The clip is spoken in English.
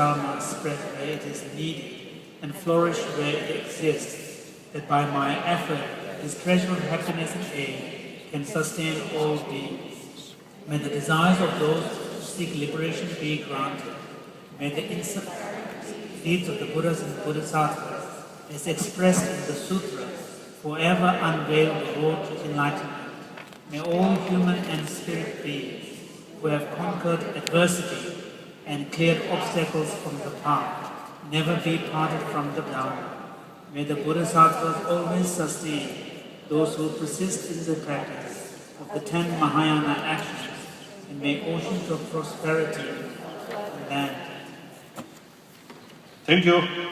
Dharma spread where it is needed and flourish where it exists, that by my effort, this treasure of happiness and aid can sustain all beings. May the desires of those who seek liberation be granted. May the deeds of the Buddhas and Bodhisattvas, as expressed in the sutras, forever unveil the road to enlightenment. May all human and spirit beings who have conquered adversity and cleared obstacles from the path never be parted from the Dharma. May the Bodhisattvas always sustain those who persist in the practice of the 10 Mahayana actions, and may oceans of prosperity land. Thank you.